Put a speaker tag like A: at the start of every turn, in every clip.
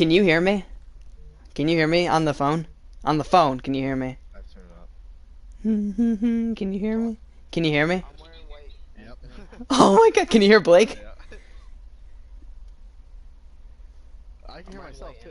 A: Can you hear me? Can you hear me on the phone? On the phone, can you hear me?
B: I've turned it up.
A: Can you hear me? Can you hear me?
C: I'm wearing white.
B: Yep.
A: Oh my god, can you hear Blake?
B: Yeah. I can hear myself too.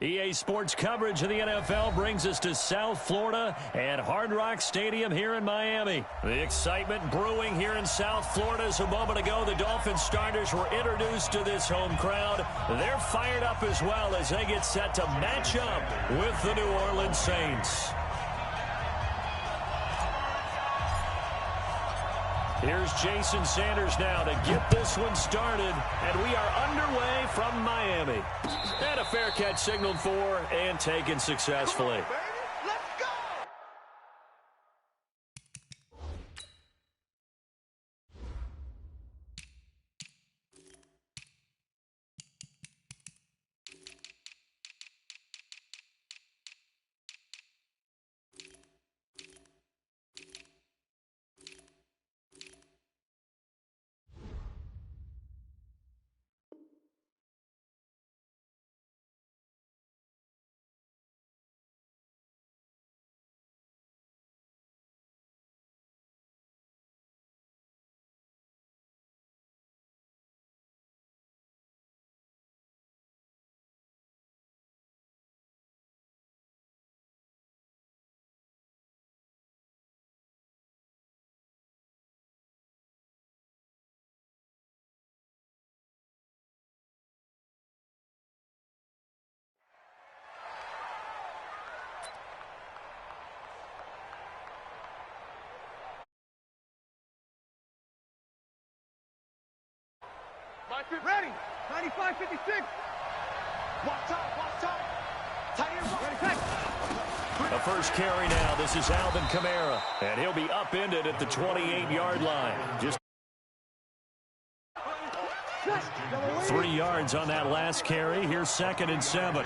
D: EA Sports coverage of the NFL brings us to South Florida and Hard Rock Stadium here in Miami. The excitement brewing here in South Florida as a moment ago the Dolphins starters were introduced to this home crowd. They're fired up as well as they get set to match up with the New Orleans Saints. Here's Jason Sanders now to get this one started, and we are underway from Miami. And a fair catch signaled for and taken successfully.
E: Ready. 95-56. Watch out. Tight end. Ready, set.
D: The first carry now. This is Alvin Kamara, and he'll be upended at the 28-yard line. Just 3 yards on that last carry. Here's 2nd and 7.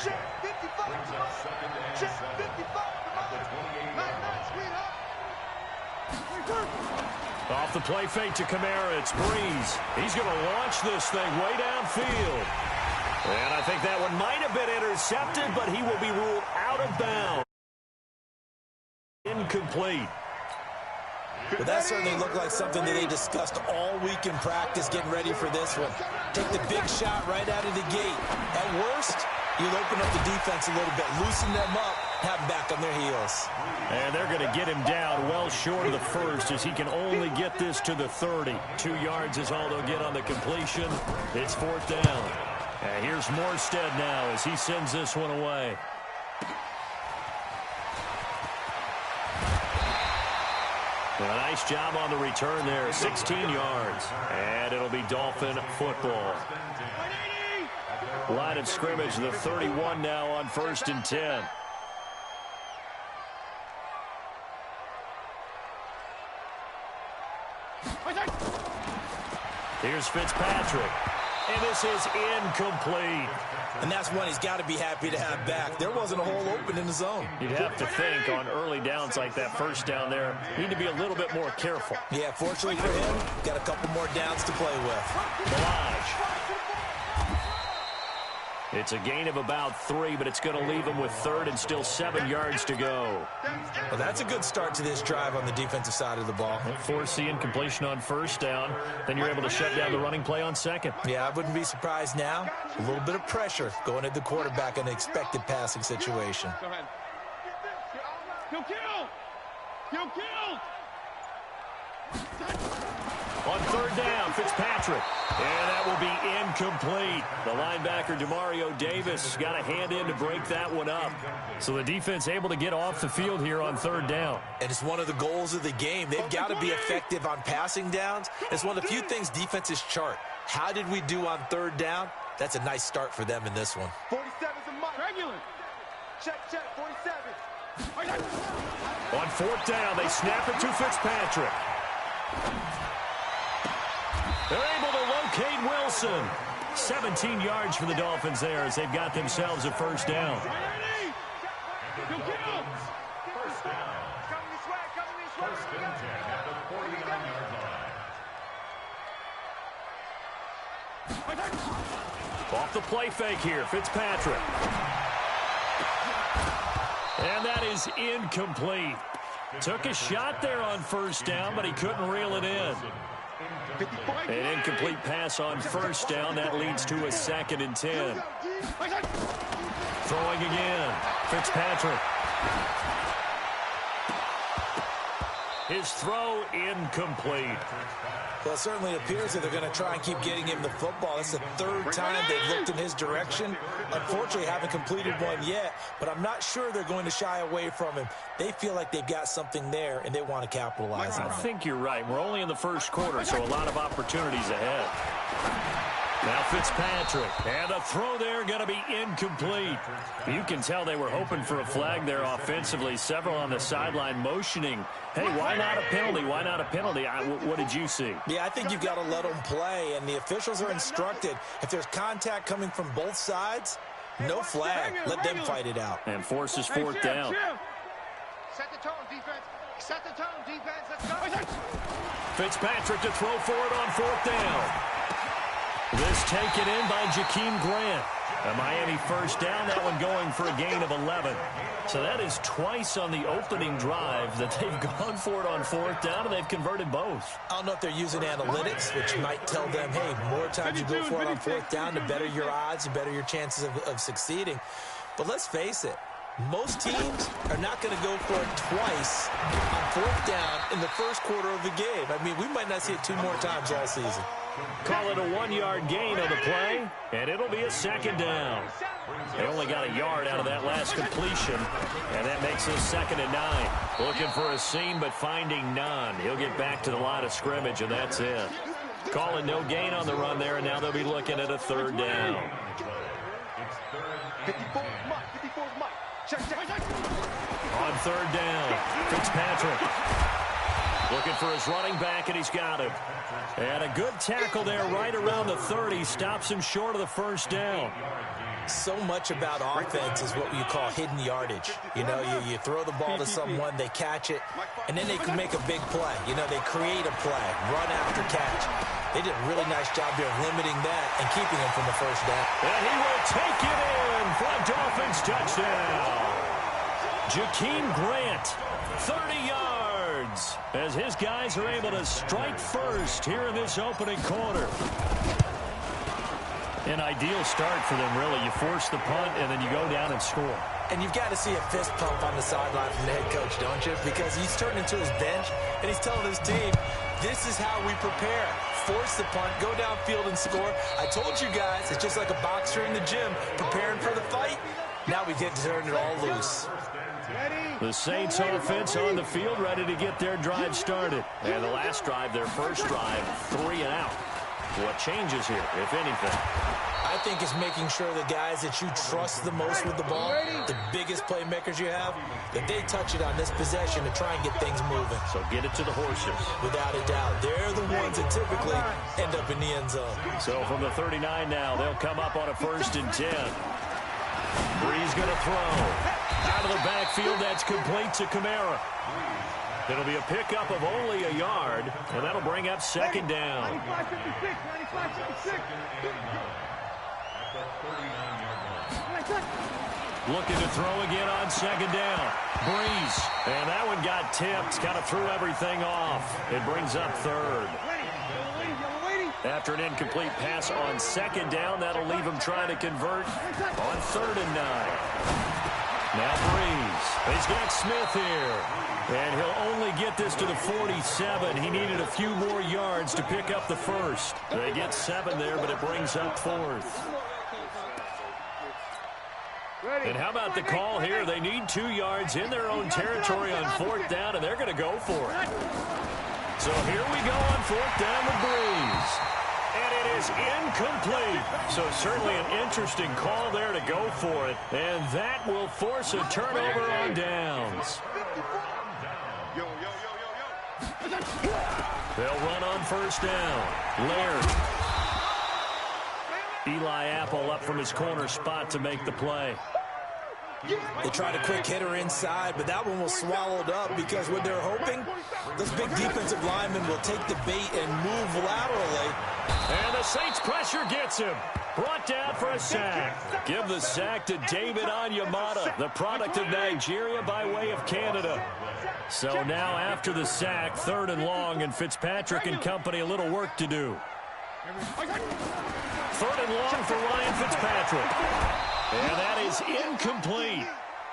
D: Off the play fake to Kamara, it's Breeze. He's going to launch this thing way downfield. And I think that one might have been intercepted, but he will be ruled out of bounds. Incomplete.
F: Well, that certainly looked like something that they discussed all week in practice getting ready for this one. Take the big shot right out of the gate. At worst, you'll open up the defense a little bit, loosen them up, have them back on their heels.
D: And they're going to get him down well short of the first as he can only get this to the 30. 2 yards is all they'll get on the completion. It's 4th down. And here's Morstead now as he sends this one away. A nice job on the return there, 16 yards. And it'll be Dolphin football. Line of scrimmage, the 31 now on 1st and 10. Here's Fitzpatrick. And this is incomplete.
F: And that's one he's got to be happy to have back. There wasn't a hole open in the zone.
D: You'd have to think on early downs like that first down there, need to be a little bit more careful.
F: Yeah, fortunately for him, got a couple more downs to play with.
D: Milage. It's a gain of about 3, but it's going to leave them with third and still 7 yards to go.
F: Well, that's a good start to this drive on the defensive side of the ball.
D: Force the incompletion on first down. Then you're able to shut down the running play on second.
F: Yeah, I wouldn't be surprised now. A little bit of pressure going at the quarterback in an expected passing situation.
D: On third down, Fitzpatrick. And that will be incomplete. The linebacker, Demario Davis, got a hand in to break that one up. So the defense able to get off the field here on third down.
F: And it's one of the goals of the game. They've got to be effective on passing downs. It's one of the few things defenses chart. How did we do on third down? That's a nice start for them in this one.
E: 47's a mark. Regular. Check, 47.
D: On fourth down, they snap it to Fitzpatrick. They're able to locate Wilson. 17 yards for the Dolphins there as they've got themselves a first down. Off the play fake here, Fitzpatrick. And that is incomplete. Took a shot there on first down, but he couldn't reel it in. An incomplete pass on first down. That leads to a 2nd and 10. Throwing again. Fitzpatrick. His throw incomplete.
F: Well, it certainly appears that they're going to try and keep getting him the football. That's the 3rd time they've looked in his direction. Unfortunately, haven't completed one yet, but I'm not sure they're going to shy away from him. They feel like they've got something there, and they want to capitalize on it.
D: I think you're right. We're only in the first quarter, so a lot of opportunities ahead. Now Fitzpatrick, and a throw there going to be incomplete. You can tell they were hoping for a flag there offensively. Several on the sideline motioning. Hey, why not a penalty? Why not a penalty? What did you see?
F: Yeah, I think you've got to let them play, and the officials are instructed. If there's contact coming from both sides, no flag. Let them fight it out.
D: And forces fourth down.
E: Set the tone, defense. Set the tone, defense. Let's go.
D: Fitzpatrick to throw for it on fourth down. This taken in by Jakeem Grant. A Miami first down, that one going for a gain of 11. So that is twice on the opening drive that they've gone for it on fourth down, and they've converted both.
F: I don't know if they're using analytics, which might tell them, hey, more times you go for it on fourth down, the better your odds, the better your chances of succeeding. But let's face it, most teams are not going to go for it twice on fourth down in the first quarter of the game. I mean, we might not see it 2 more times all season.
D: Call it a 1-yard gain on the play, and it'll be a 2nd down. They only got a yard out of that last completion, and that makes it 2nd and 9. Looking for a seam, but finding none. He'll get back to the line of scrimmage, and that's it. Calling no gain on the run there, and now they'll be looking at a 3rd down.
E: 54 Mike. Check.
D: On 3rd down, Fitzpatrick. Looking for his running back, and he's got him. And a good tackle there right around the 30. Stops him short of the first down.
F: So much about offense is what you call hidden yardage. You know, you throw the ball to someone, they catch it, and then they can make a big play. You know, they create a play, run after catch. They did a really nice job there of limiting that and keeping him from the first down.
D: And he will take it in for a Dolphins touchdown. Jakeem Grant, 30 yards, as his guys are able to strike first here in this opening quarter. An ideal start for them, really. You force the punt, and then you go down and score.
F: And you've got to see a fist pump on the sideline from the head coach, don't you? Because he's turning to his bench, and he's telling his team, this is how we prepare. Force the punt, go downfield and score. I told you guys, it's just like a boxer in the gym preparing for the fight. Now we get to turn it all loose.
D: The Saints offense on the field, ready to get their drive started. And the last drive, their first drive, 3 and out. What changes here, if anything?
F: I think it's making sure the guys that you trust the most with the ball, the biggest playmakers you have, that they touch it on this possession to try and get things moving.
D: So get it to the horses.
F: Without a doubt. They're the ones that typically end up in the end zone.
D: So from the 39 now, they'll come up on a 1st and 10. Breeze going to throw. Out of the backfield, that's complete to Kamara. It'll be a pickup of only a yard, and that'll bring up 2nd down. Looking to throw again on second down. Breeze. And that one got tipped. Kind of threw everything off. It brings up third. After an incomplete pass on second down, that'll leave him trying to convert on 3rd and 9. Now Breeze. He's got Smith here. And he'll only get this to the 47. He needed a few more yards to pick up the first. They get 7 there, but it brings up 4th. And how about the call here? They need 2 yards in their own territory on 4th down, and they're going to go for it. So here we go on 4th down with Breeze. And it is incomplete. So certainly an interesting call there to go for it. And that will force a turnover on downs. They'll run on 1st down. Laird. Eli Apple up from his corner spot to make the play.
F: They tried a quick hitter inside, but that one was swallowed up because what they're hoping, those big defensive linemen will take the bait and move laterally.
D: And the Saints pressure gets him. Brought down for a sack. Give the sack to David Onyemata, the product of Nigeria by way of Canada. So now after the sack, 3rd and long, and Fitzpatrick and company a little work to do. 3rd and long for Ryan Fitzpatrick. And that is incomplete.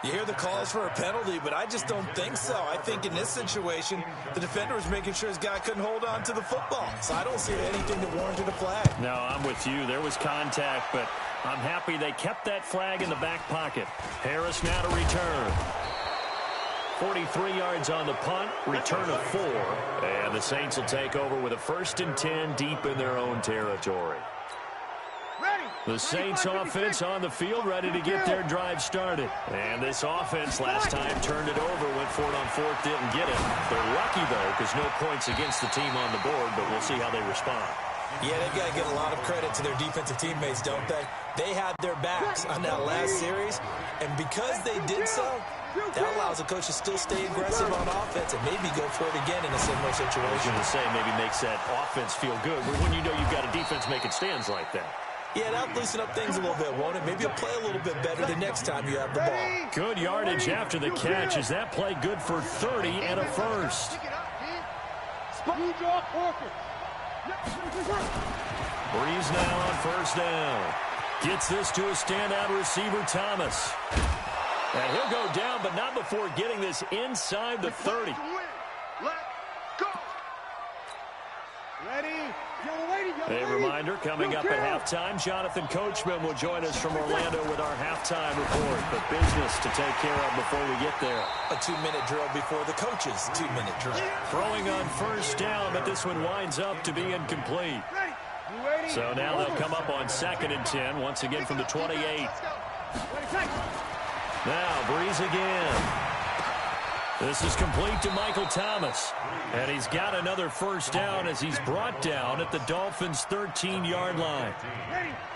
F: You hear the calls for a penalty, but I just don't think so. I think in this situation, the defender was making sure his guy couldn't hold on to the football. So I don't see anything that warranted a flag.
D: No, I'm with you. There was contact, but I'm happy they kept that flag in the back pocket. Harris now to return. 43 yards on the punt, return of 4. And the Saints will take over with a 1st and 10 deep in their own territory. The Saints offense on the field, ready to get their drive started. And this offense last time turned it over, went for it on 4th, didn't get it. They're lucky, though, because no points against the team on the board, but we'll see how they respond.
F: Yeah, they've got to give a lot of credit to their defensive teammates, don't they? They had their backs on that last series, and because they did so, that allows the coach to still stay aggressive on offense and maybe go for it again in a similar situation.
D: I was going to say, maybe makes that offense feel good, but when you know you've got a defense making stands like that.
F: Yeah, that'll loosen up things a little bit, won't it? Maybe you'll play a little bit better the next time you have the ball.
D: Good yardage after the catch. Is that play good for 30 and a first? Breeze now on 1st down. Gets this to a standout receiver, Thomas. And he'll go down, but not before getting this inside the 30. A reminder, coming up at halftime, Jonathan Coachman will join us from Orlando with our halftime report. But business to take care of before we get there.
F: A 2-minute drill before the coach's 2-minute drill.
D: Throwing on 1st down, but this one winds up to be incomplete. So now they'll come up on 2nd and 10, once again from the 28. Now Breeze again. This is complete to Michael Thomas. And he's got another 1st down as he's brought down at the Dolphins' 13-yard line.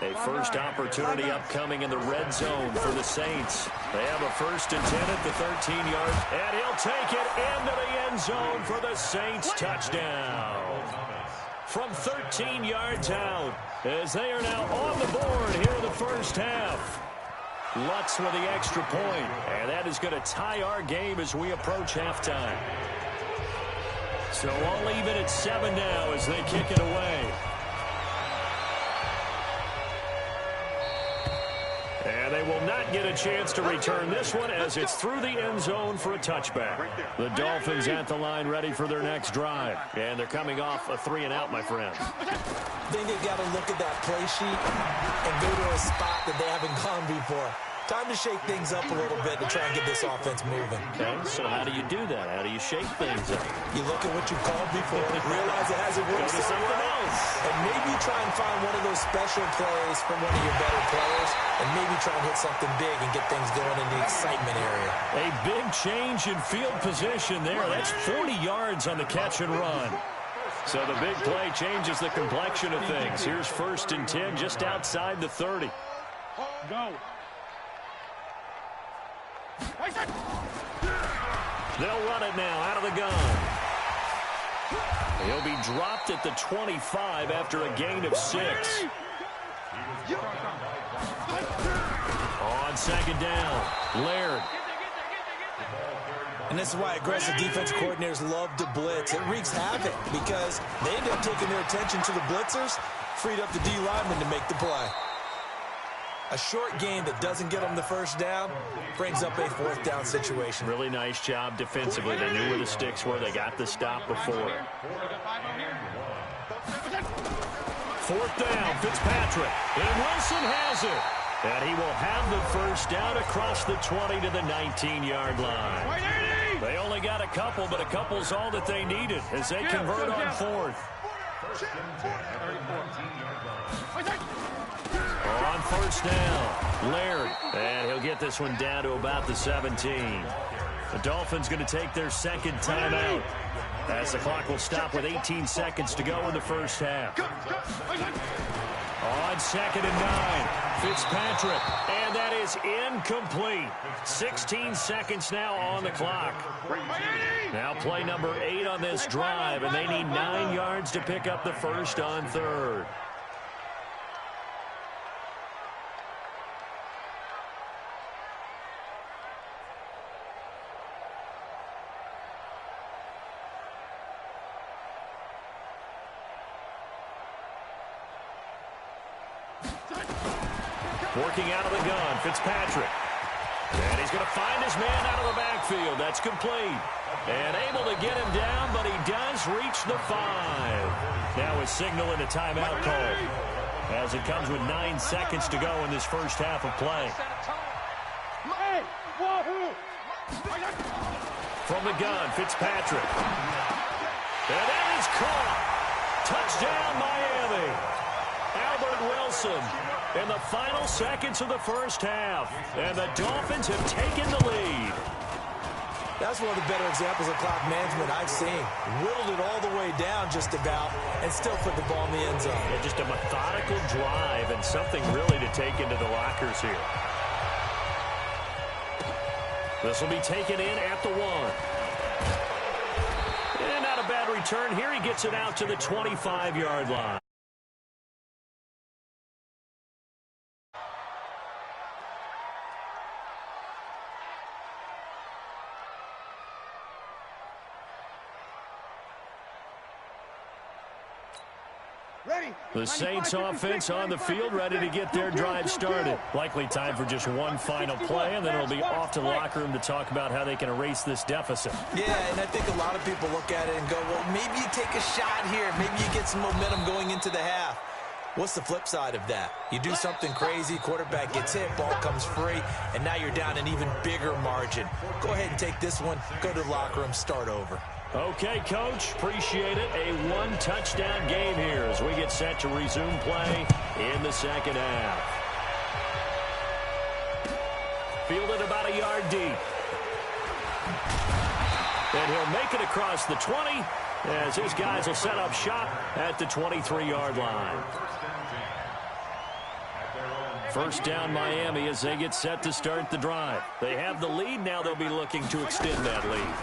D: A first opportunity upcoming in the red zone for the Saints. They have a 1st and 10 at the 13-yard. And he'll take it into the end zone for the Saints touchdown. From 13 yards out, as they are now on the board here in the first half. Lutz with the extra point, and that is going to tie our game as we approach halftime. So all even at 7 now as they kick it away. And they will not get a chance to return this one as it's through the end zone for a touchback. The Dolphins at the line ready for their next drive. And they're coming off a 3-and-out, my friends.
F: I think they've got to look at that play sheet and go to a spot that they haven't gone before. Time to shake things up a little bit to try and get this offense moving.
D: Okay, so how do you do that? How do you shake things up?
F: You look at what you called before, realize it hasn't worked something else. And maybe try and find one of those special plays from one of your better players, and maybe try and hit something big and get things going in the excitement area.
D: A big change in field position there. That's 40 yards on the catch and run. So the big play changes the complexion of things. Here's 1st and 10 just outside the 30.
E: Go.
D: They'll run it now out of the gun. He'll be dropped at the 25 after a gain of 6. On second down, Laird.
F: And this is why aggressive defensive coordinators love to blitz. It wreaks havoc because they end up taking their attention to the blitzers, freed up the D lineman to make the play. A short game that doesn't get them the first down brings up a fourth down situation.
D: Really nice job defensively. They knew where the sticks were. They got the stop before. Fourth down, Fitzpatrick. And Wilson has it. And he will have the first down across the 20 to the 19-yard line. They only got a couple, but a couple's all that they needed as they convert on fourth. On first down, Laird. And he'll get this one down to about the 17. The Dolphins going to take their second timeout as the clock will stop with 18 seconds to go in the first half. On second and 9, Fitzpatrick, and that is incomplete. 16 seconds now on the clock. Now play number 8 on this drive, and they need 9 yards to pick up the first on third. Working out of the gun, Fitzpatrick. And he's going to find his man out of the backfield. That's complete. And able to get him down, but he does reach the 5. Now a signal and a timeout call as it comes with 9 seconds to go in this first half of play. From the gun, Fitzpatrick. And that is caught. Touchdown, Miami. Albert Wilson in the final seconds of the first half. And the Dolphins have taken the lead.
F: That's one of the better examples of clock management I've seen. Whittled it all the way down just about and still put the ball in the end zone.
D: Yeah, just a methodical drive and something really to take into the lockers here. This will be taken in at the 1. And not a bad return here. He gets it out to the 25-yard line. The Saints offense on the field, ready to get their drive started. Likely time for just one final play, and then it'll be off to the locker room to talk about how they can erase this deficit.
F: Yeah, and I think a lot of people look at it and go, well, maybe you take a shot here. Maybe you get some momentum going into the half. What's the flip side of that? You do something crazy, quarterback gets hit, ball comes free, and now you're down an even bigger margin. Go ahead and take this one, go to the locker room, start over.
D: Okay, Coach, appreciate it. A one-touchdown game here as we get set to resume play in the second half. Fielded about a yard deep. And he'll make it across the 20 as his guys will set up shop at the 23-yard line. First down, Miami, as they get set to start the drive. They have the lead. Now they'll be looking to extend that lead.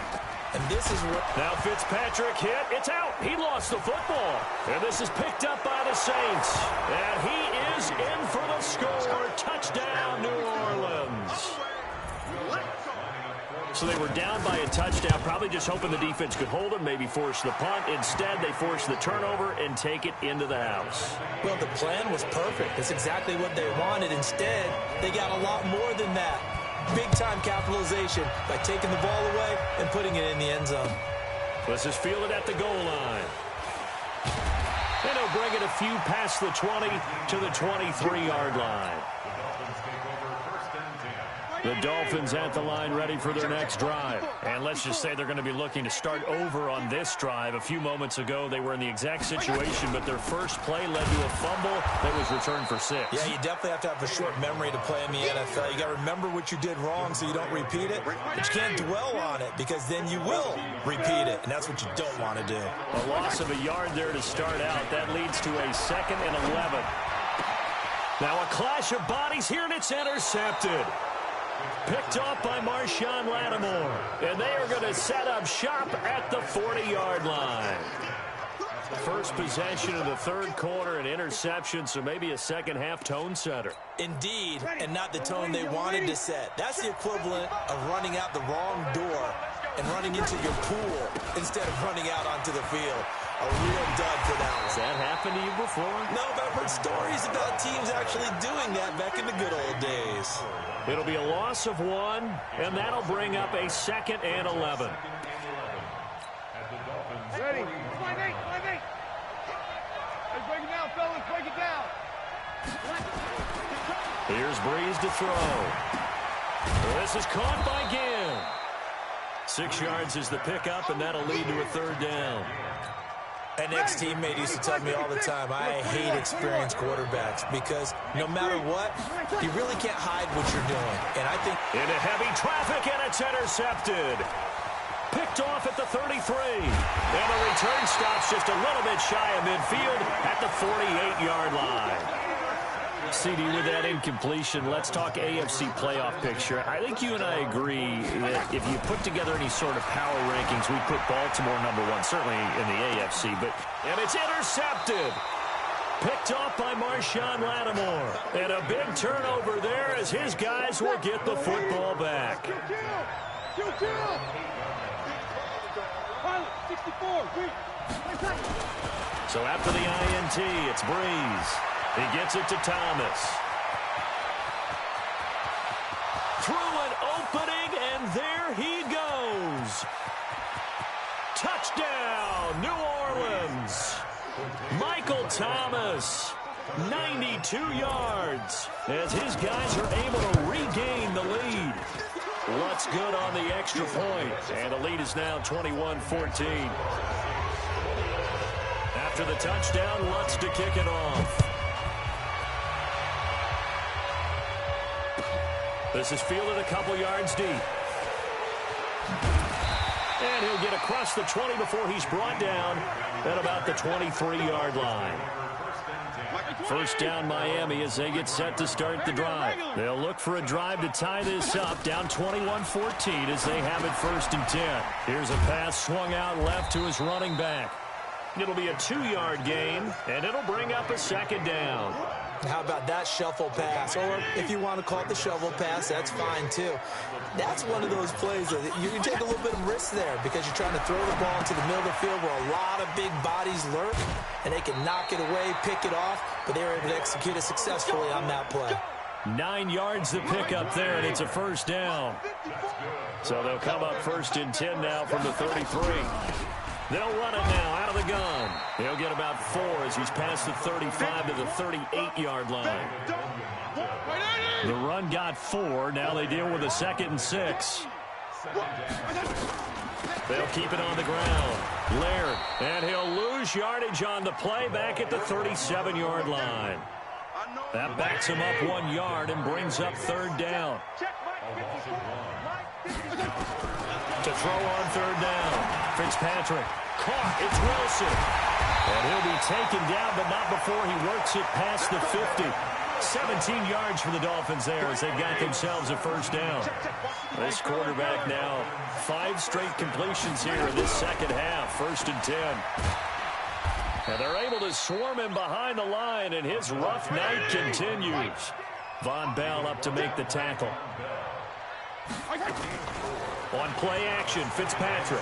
F: And this is what...
D: Now Fitzpatrick hit. It's out. He lost the football. And this is picked up by the Saints. And he is in for the score. Touchdown, New Orleans. So they were down by a touchdown, probably just hoping the defense could hold them, maybe force the punt. Instead, they force the turnover and take it into the house.
F: Well, the plan was perfect. That's exactly what they wanted. Instead, they got a lot more than that. Big-time capitalization by taking the ball away and putting it in the end zone.
D: This is fielded at the goal line. And he'll bring it a few past the 20 to the 23-yard line. The Dolphins at the line ready for their next drive. And let's just say they're going to be looking to start over on this drive. A few moments ago, they were in the exact situation, but their first play led to a fumble that was returned for 6.
F: Yeah, you definitely have to have a short memory to play in the NFL. You got to remember what you did wrong so you don't repeat it. But you can't dwell on it because then you will repeat it, and that's what you don't want to do.
D: A loss of a yard there to start out. That leads to a 2nd and 11. Now a clash of bodies here, and it's intercepted. Picked off by Marshawn Lattimore. And they are going to set up shop at the 40-yard line. First possession of the third quarter, an interception, so maybe a second-half tone setter.
F: Indeed, and not the tone they wanted to set. That's the equivalent of running out the wrong door and running into your pool instead of running out onto the field. A real dud for that one.
D: Has that happened to you before?
F: No, but I've heard stories about teams actually doing that back in the good old days.
D: It'll be a loss of 1, and that'll bring up a 2nd and 11.
E: Ready. 5-8. Let's break it down, fellas. Break it down.
D: Here's Breeze to throw. This is caught by Ginn. 6 yards is the pickup, and that'll lead to a 3rd down.
F: An ex-teammate used to tell me all the time, I hate experienced quarterbacks because no matter what, you really can't hide what you're doing. And I think
D: into heavy traffic, and it's intercepted. Picked off at the 33. And the return stops just a little bit shy of midfield at the 48-yard line. CD, with that incompletion, let's talk AFC playoff picture. I think you and I agree that if you put together any sort of power rankings, we'd put Baltimore #1, certainly in the AFC. And it's intercepted. Picked off by Marshawn Lattimore. And a big turnover there as his guys will get the football back. So after the INT, it's Breeze. He gets it to Thomas. Through an opening, and there he goes. Touchdown, New Orleans. Michael Thomas, 92 yards, as his guys are able to regain the lead. Lutz good on the extra point, and the lead is now 21-14. After the touchdown, Lutz to kick it off. This is fielded a couple yards deep. And he'll get across the 20 before he's brought down at about the 23-yard line. First down Miami as they get set to start the drive. They'll look for a drive to tie this up, down 21-14 as they have it 1st and 10. Here's a pass swung out left to his running back. It'll be a 2-yard gain, and it'll bring up a 2nd down.
F: How about that shuffle pass? Or if you want to call it the shovel pass, that's fine too. That's one of those plays that you can take a little bit of risk there because you're trying to throw the ball into the middle of the field where a lot of big bodies lurk, and they can knock it away, pick it off, but they were able to execute it successfully on that play.
D: 9 yards to pick up there, and it's a 1st down. So they'll come up 1st and 10 now from the 33. They'll run it now out of the gun. He'll get about 4 as he's past the 35 to the 38-yard line. The run got 4. Now they deal with a 2nd and 6. They'll keep it on the ground. Laird, and he'll lose yardage on the play back at the 37-yard line. That backs him up 1 yard and brings up 3rd down. To throw on 3rd down. Fitzpatrick caught. It's Wilson. And he'll be taken down, but not before he works it past the 50. 17 yards for the Dolphins there as they've got themselves a 1st down. This quarterback now 5 straight completions here in this 2nd half. 1st and 10. And they're able to swarm him behind the line, and his rough night continues. Von Bell up to make the tackle. On play action, Fitzpatrick.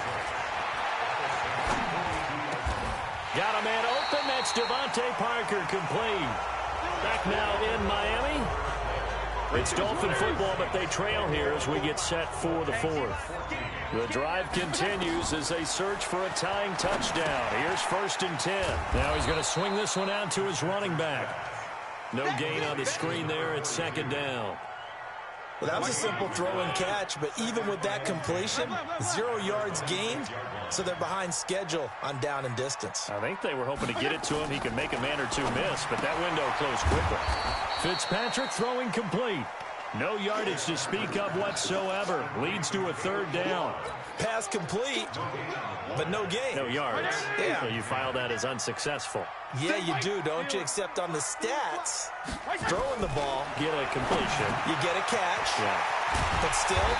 D: Got a man open. That's Devontae Parker complete. Back now in Miami. It's Dolphin football, but they trail here as we get set for the 4th. The drive continues as they search for a tying touchdown. Here's 1st and 10. Now he's going to swing this one out to his running back. No gain on the screen there. It's 2nd down.
F: Well, that was a simple throw and catch, but even with that completion, 0 yards gained, so they're behind schedule on down and distance.
D: I think they were hoping to get it to him. He could make a man or two miss, but that window closed quickly. Fitzpatrick throwing complete. No yardage to speak of whatsoever. Leads to a 3rd down.
F: Pass complete, but no gain.
D: No yards.
F: Yeah.
D: So you file that as unsuccessful.
F: Yeah, you do, don't you? Except on the stats, throwing the ball,
D: Get a completion.
F: you get a catch,
D: Yeah.
F: but still,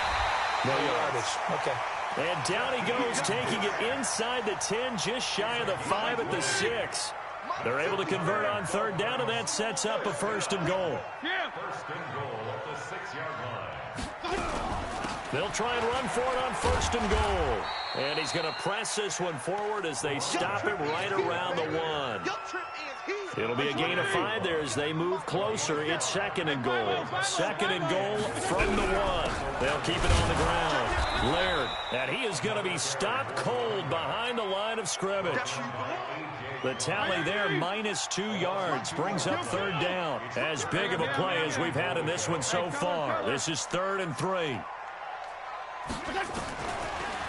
F: no yardage. Okay.
D: And down he goes, taking it inside the 10, just shy of the 5 at the 6. They're able to convert on third down, and that sets up a 1st and goal.
C: First and goal at the 6-yard line.
D: They'll try and run for it on 1st and goal. And he's going to press this one forward as they stop him right around the 1. It'll be a gain of 5 there as they move closer. It's 2nd and goal. 2nd and goal from the 1. They'll keep it on the ground. Laird, and he is going to be stopped cold behind the line of scrimmage. The tally there, -2 yards, brings up 3rd down. As big of a play as we've had in this one so far. This is 3rd and 3.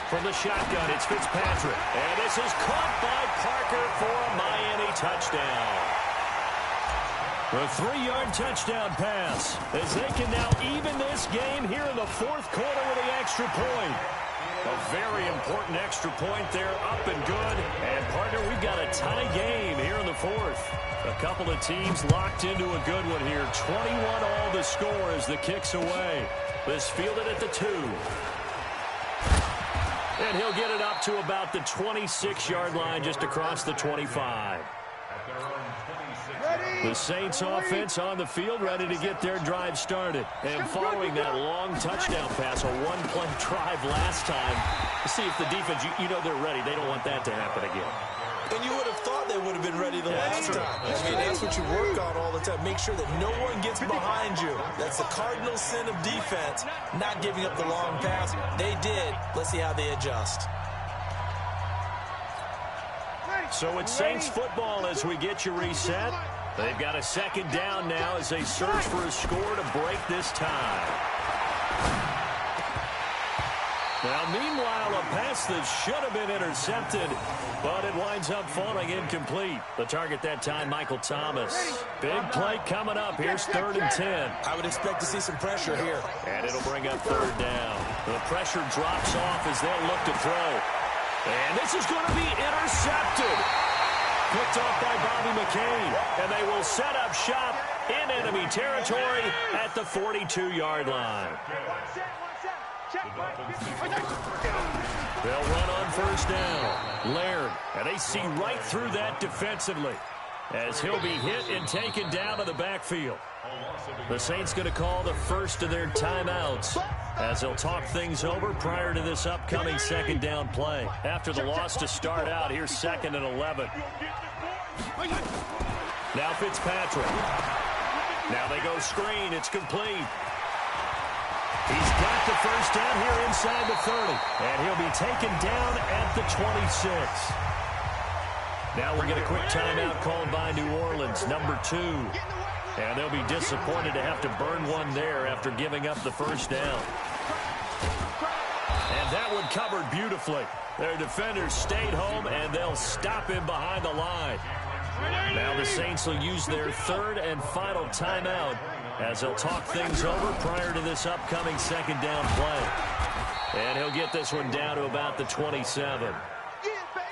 D: From the shotgun, it's Fitzpatrick. And this is caught by Parker for a Miami touchdown. The 3-yard touchdown pass as they can now even this game here in the 4th quarter with the extra point. A very important extra point there, up and good. And, partner, we've got a tie game here in the 4th. A couple of teams locked into a good one here. 21 all the score as the kick's away. This fielded at the 2. And he'll get it up to about the 26-yard line, just across the 25. The Saints offense on the field, ready to get their drive started. And following that long touchdown pass, a one-play drive last time, see if the defense, you know they're ready. They don't want that to happen again.
F: And you would have thought they would have been ready the last time. I mean, that's what you work on all the time. Make sure that no one gets behind you. That's the cardinal sin of defense, not giving up the long pass. They did. Let's see how they adjust.
D: So it's Saints football as we get you reset. They've got a 2nd down now as they search for a score to break this tie. Now, meanwhile, a pass that should have been intercepted, but it winds up falling incomplete. The target that time, Michael Thomas. Big play coming up. Here's 3rd and 10.
F: I would expect to see some pressure here.
D: And it'll bring up 3rd down. The pressure drops off as they'll look to throw. And this is going to be intercepted. Picked off by Bobby McCain. And they will set up shop in enemy territory at the 42-yard line. They'll run on 1st down. Laird, and they see right through that defensively as he'll be hit and taken down to the backfield. The Saints going to call the first of their timeouts as they'll talk things over prior to this upcoming 2nd down play. After the loss to start out, here's 2nd and 11. Now Fitzpatrick. Now they go screen. It's complete. He's got the 1st down here inside the 30. And he'll be taken down at the 26. Now we'll get a quick timeout called by New Orleans, number 2. And they'll be disappointed to have to burn one there after giving up the 1st down. And that one covered beautifully. Their defenders stayed home, and they'll stop him behind the line. Now the Saints will use their 3rd and final timeout as they'll talk things over prior to this upcoming 2nd down play. And he'll get this one down to about the 27.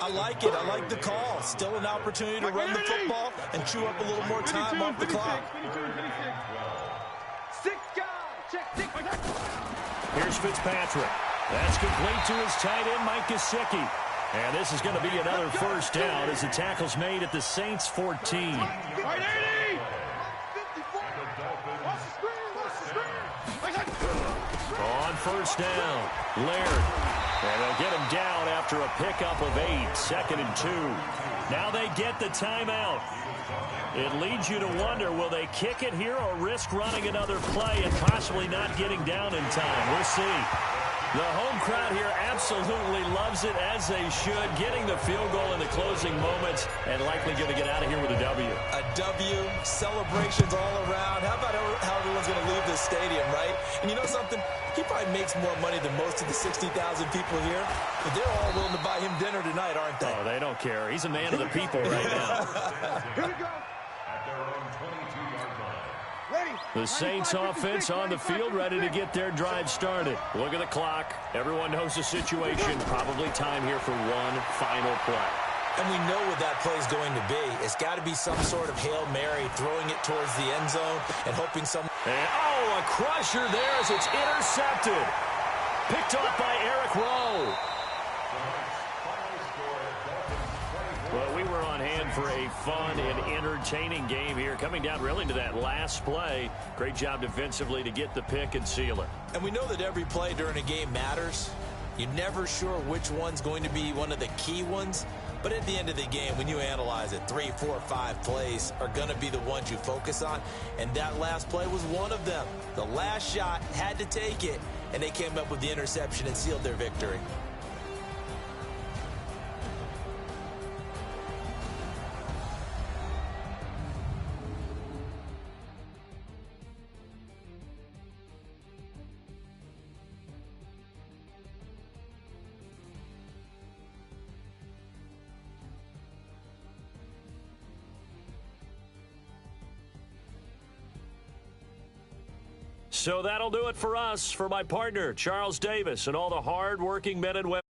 F: I like it. I like the call. Still an opportunity to run the football and chew up a little more time off the clock.
D: Here's Fitzpatrick. That's complete to his tight end, Mike Gesicki. And this is going to be another 1st down as the tackle's made at the Saints 14. On 1st down, Laird. And they'll get him down after a pickup of 8, 2nd and 2. Now they get the timeout. It leads you to wonder, will they kick it here or risk running another play and possibly not getting down in time? We'll see. The home crowd here absolutely loves it, as they should, getting the field goal in the closing moments and likely going to get out of here with a W.
F: A W, celebrations all around. How about how everyone's going to leave this stadium, right? And you know something? He probably makes more money than most of the 60,000 people here, but they're all willing to buy him dinner tonight, aren't they?
D: Oh, they don't care. He's a man of the people right now.
E: Here we go.
D: The Saints offense on the field, ready to get their drive started. Look at the clock. Everyone knows the situation. Probably time here for one final play.
F: And we know what that play is going to be. It's got to be some sort of Hail Mary, throwing it towards the end zone and hoping some...
D: And, oh, a crusher there as it's intercepted. Picked off by Eric Rowe. Well, we were on hand for a fun and entertaining game here, coming down really to that last play. Great job defensively to get the pick and seal it.
F: And we know that every play during a game matters. You're never sure which one's going to be one of the key ones. But at the end of the game, when you analyze it, 3, 4, 5 plays are going to be the ones you focus on. And that last play was one of them. The last shot had to take it, and they came up with the interception and sealed their victory.
D: So that'll do it for us. For my partner, Charles Davis, and all the hard-working men and women.